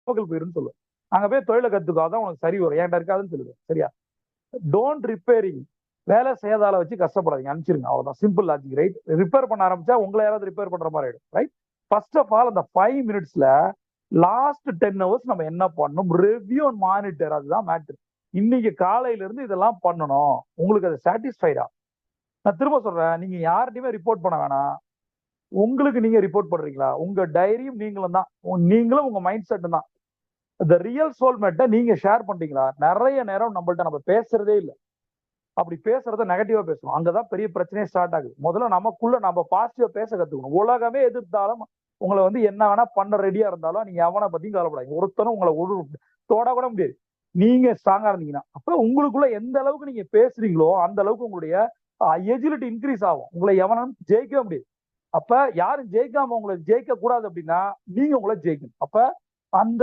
நாமக்கல் போயிருன்னு சொல்லுவேன். அங்க போய் தொழிலை கத்துக்காதான் உனக்கு சரி வரும், என்கிட்ட இருக்காதுன்னு சொல்லுவேன். சரியா? Don't repairing. வேலை செய்யாதால வச்சு கஷ்டப்படாதீங்க, அனுப்பிச்சிருங்க. அவ்வளவுதான், சிம்பிள் லாஜிக். ரைட்? ரிப்பேர் பண்ண ஆரம்பிச்சா உங்களை யாராவது ரிப்பேர் பண்ற மாதிரி ஆயிடும். ரைட்? ஃபர்ஸ்ட் ஆஃப் ஆல் அந்த 5 மினிட்ஸ்ல லாஸ்ட் 10 ஹவர்ஸ் நம்ம என்ன பண்ணணும், ரிவ்யூ அண்ட் மானிட்டர். அதுதான் மேட்டர். இன்னைக்கு காலையில இருந்து இதெல்லாம் பண்ணணும். உங்களுக்கு அது சாட்டிஸ்ஃபைடா? நான் திரும்ப சொல்றேன், நீங்க யார்கிட்டயுமே ரிப்போர்ட் பண்ண வேணாம். உங்களுக்கு நீங்க ரிப்போர்ட் பண்றீங்களா? உங்க டைரியும் நீங்களும் தான். நீங்களும் உங்க மைண்ட் செட் தான். இந்த ரியல் சோல்மேட்டை நீங்க ஷேர் பண்றீங்களா? நிறைய நேரம் நம்மள்ட்ட நம்ம பேசுறதே இல்லை. அப்படி பேசுறத நெகட்டிவா பேசுவோம். அங்கதான் பெரிய பிரச்சனையே ஸ்டார்ட் ஆகுது. முதல்ல நமக்குள்ள நம்ம பாசிட்டிவா பேச கத்துக்கணும். உலகமே எதிர்த்தாலும் உங்களை வந்து என்ன வேணா பண்ண ரெடியா இருந்தாலும் நீங்க எவனை பத்தியும் கவலைப்படாதீங்க. ஒருத்தனும் உங்களை ஒரு தொட கூட முடியாது. நீங்க ஸ்ட்ராங்கா இருந்தீங்கன்னா. அப்ப உங்களுக்குள்ள எந்த அளவுக்கு நீங்க பேசுறீங்களோ அந்த அளவுக்கு உங்களுடைய எஜிலிட்டி இன்க்ரீஸ் ஆகும். உங்களை எவனும் ஜெயிக்கவே முடியாது. அப்ப யாரும் ஜெயிக்காம உங்களை ஜெயிக்க கூடாது அப்படின்னா நீங்க உங்களை ஜெயிக்கணும். அப்ப அந்த